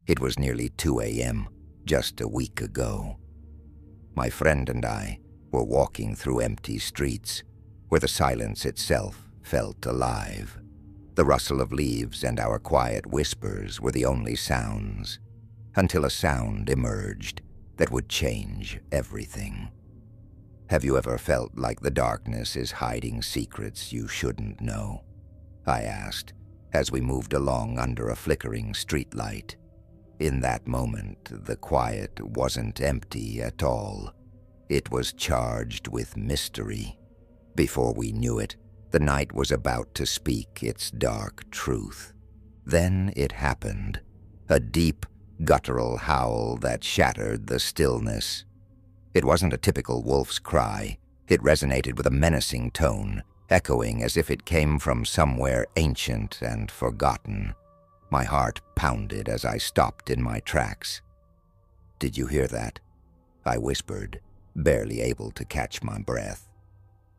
It was nearly 2 a.m., just a week ago. My friend and I were walking through empty streets where the silence itself felt alive. The rustle of leaves and our quiet whispers were the only sounds, until a sound emerged that would change everything. Have you ever felt like the darkness is hiding secrets you shouldn't know? I asked, as we moved along under a flickering streetlight. In that moment, the quiet wasn't empty at all. It was charged with mystery. Before we knew it, the night was about to speak its dark truth. Then it happened, a deep, guttural howl that shattered the stillness. It wasn't a typical wolf's cry. It resonated with a menacing tone, echoing as if it came from somewhere ancient and forgotten. My heart pounded as I stopped in my tracks. "Did you hear that?" I whispered, barely able to catch my breath.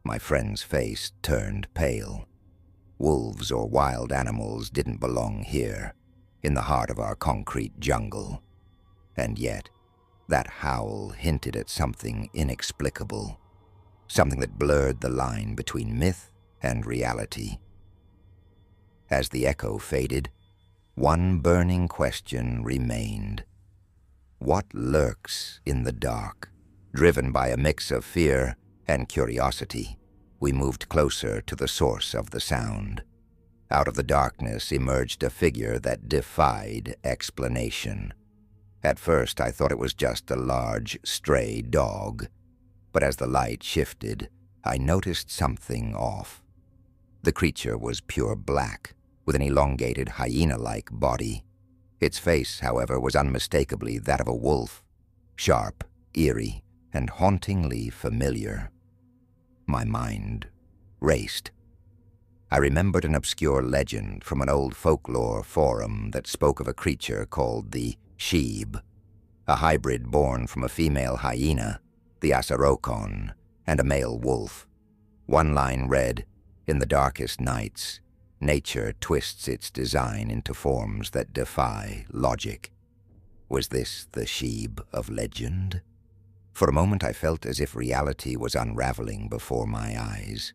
My friend's face turned pale. Wolves or wild animals didn't belong here, in the heart of our concrete jungle. And yet, that howl hinted at something inexplicable, something that blurred the line between myth and reality. As the echo faded, one burning question remained. What lurks in the dark? Driven by a mix of fear and curiosity, we moved closer to the source of the sound. Out of the darkness emerged a figure that defied explanation. At first, I thought it was just a large, stray dog, but as the light shifted, I noticed something off. The creature was pure black, with an elongated hyena-like body. Its face, however, was unmistakably that of a wolf, sharp, eerie, and hauntingly familiar. My mind raced. I remembered an obscure legend from an old folklore forum that spoke of a creature called the Sheeb, a hybrid born from a female hyena, the Asarokon, and a male wolf. One line read, "In the darkest nights, nature twists its design into forms that defy logic." Was this the Sheeb of legend? For a moment I felt as if reality was unraveling before my eyes.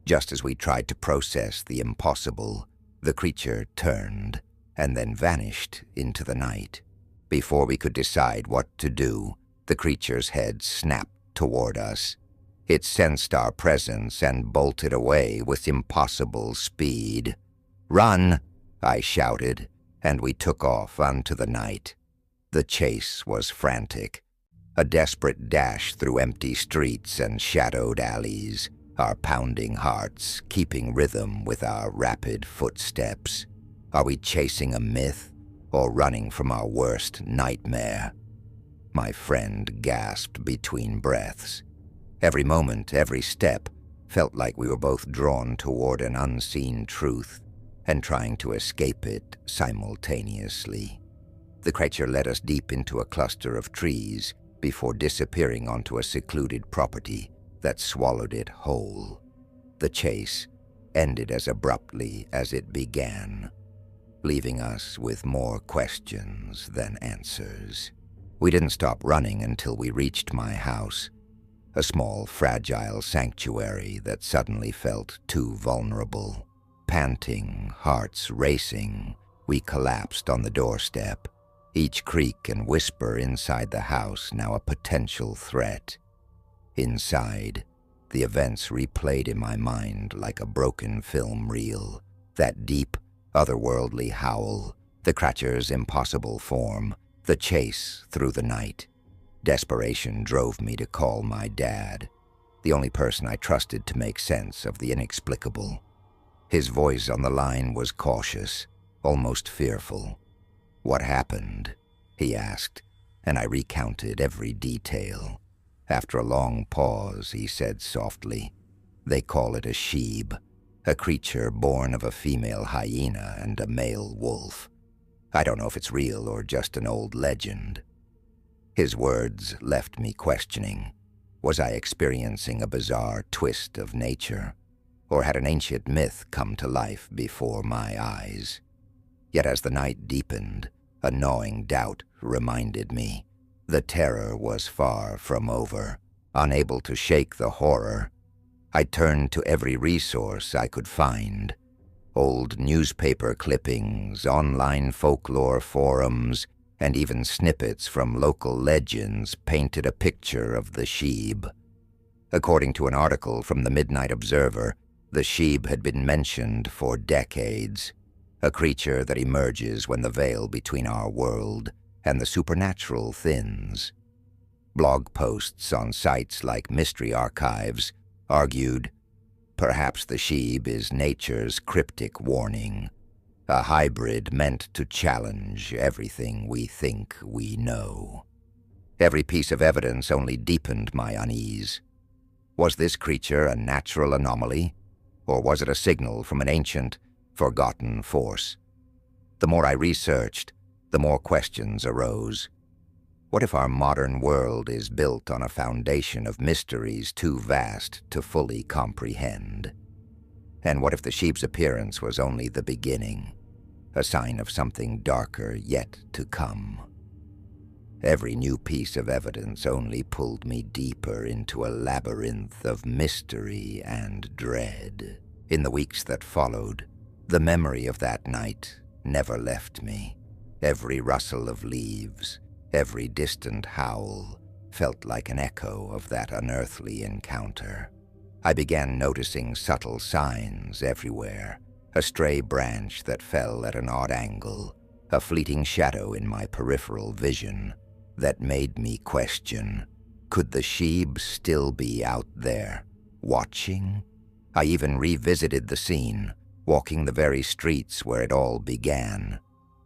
Just as we tried to process the impossible, the creature turned and then vanished into the night. Before we could decide what to do, the creature's head snapped toward us. It sensed our presence and bolted away with impossible speed. "Run!" I shouted, and we took off onto the night. The chase was frantic, a desperate dash through empty streets and shadowed alleys, our pounding hearts keeping rhythm with our rapid footsteps. Are we chasing a myth or running from our worst nightmare? My friend gasped between breaths. Every moment, every step, felt like we were both drawn toward an unseen truth and trying to escape it simultaneously. The creature led us deep into a cluster of trees before disappearing onto a secluded property that swallowed it whole. The chase ended as abruptly as it began, leaving us with more questions than answers. We didn't stop running until we reached my house, a small, fragile sanctuary that suddenly felt too vulnerable. Panting, hearts racing, we collapsed on the doorstep, each creak and whisper inside the house now a potential threat. Inside, the events replayed in my mind like a broken film reel. That deep, otherworldly howl, the creature's impossible form, the chase through the night. Desperation drove me to call my dad, the only person I trusted to make sense of the inexplicable. His voice on the line was cautious, almost fearful. "What happened?" he asked, and I recounted every detail. After a long pause, he said softly, "They call it a Sheeb, a creature born of a female hyena and a male wolf. I don't know if it's real or just an old legend." His words left me questioning. Was I experiencing a bizarre twist of nature, or had an ancient myth come to life before my eyes? Yet as the night deepened, A gnawing doubt reminded me. The terror was far from over. Unable to shake the horror, I turned to every resource I could find. Old newspaper clippings, online folklore forums, and even snippets from local legends painted a picture of the Sheeb. According to an article from the Midnight Observer, the Sheeb had been mentioned for decades, a creature that emerges when the veil between our world and the supernatural thins. Blog posts on sites like Mystery Archives argued, perhaps the Sheeb is nature's cryptic warning, a hybrid meant to challenge everything we think we know. Every piece of evidence only deepened my unease. Was this creature a natural anomaly, or was it a signal from an ancient, forgotten force? The more I researched, the more questions arose. What if our modern world is built on a foundation of mysteries too vast to fully comprehend? And what if the Sheeb's appearance was only the beginning, a sign of something darker yet to come? Every new piece of evidence only pulled me deeper into a labyrinth of mystery and dread. In the weeks that followed, the memory of that night never left me. Every rustle of leaves, every distant howl felt like an echo of that unearthly encounter. I began noticing subtle signs everywhere, a stray branch that fell at an odd angle, a fleeting shadow in my peripheral vision that made me question, could the Sheeb still be out there, watching? I even revisited the scene, walking the very streets where it all began.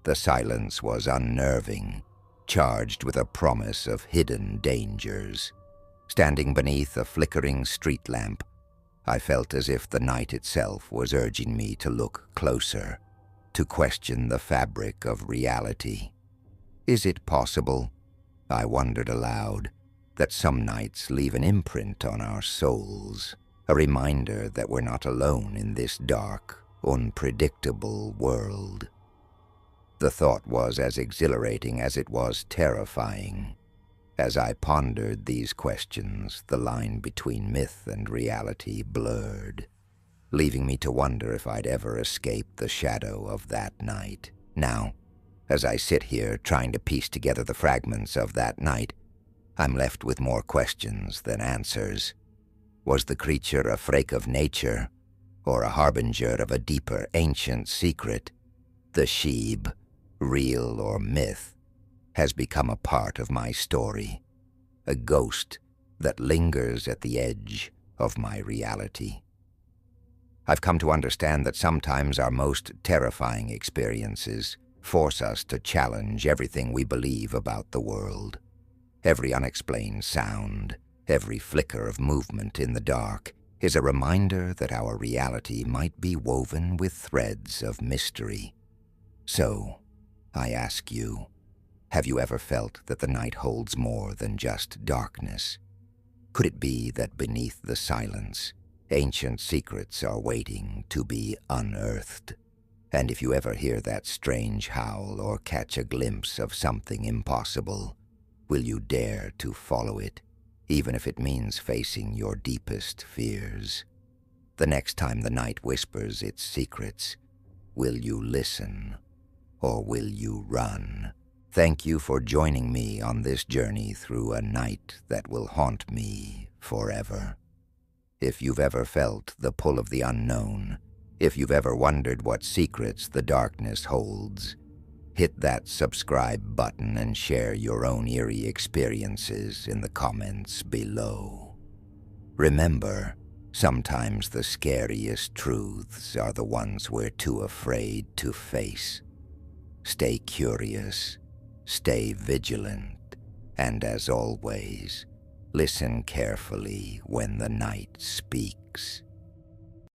The silence was unnerving, charged with a promise of hidden dangers. Standing beneath a flickering street lamp, I felt as if the night itself was urging me to look closer, to question the fabric of reality. Is it possible, I wondered aloud, that some nights leave an imprint on our souls, a reminder that we're not alone in this dark, unpredictable world? The thought was as exhilarating as it was terrifying. As I pondered these questions, the line between myth and reality blurred, leaving me to wonder if I'd ever escape the shadow of that night. Now, as I sit here trying to piece together the fragments of that night, I'm left with more questions than answers. Was the creature a freak of nature, or a harbinger of a deeper ancient secret? The Sheeb, real or myth, has become a part of my story, a ghost that lingers at the edge of my reality. I've come to understand that sometimes our most terrifying experiences force us to challenge everything we believe about the world. Every unexplained sound, every flicker of movement in the dark is a reminder that our reality might be woven with threads of mystery. So, I ask you, have you ever felt that the night holds more than just darkness? Could it be that beneath the silence, ancient secrets are waiting to be unearthed? And if you ever hear that strange howl or catch a glimpse of something impossible, will you dare to follow it, even if it means facing your deepest fears? The next time the night whispers its secrets, will you listen, or will you run? Thank you for joining me on this journey through a night that will haunt me forever. If you've ever felt the pull of the unknown, if you've ever wondered what secrets the darkness holds, hit that subscribe button and share your own eerie experiences in the comments below. Remember, sometimes the scariest truths are the ones we're too afraid to face. Stay curious, stay vigilant, and as always, listen carefully when the night speaks.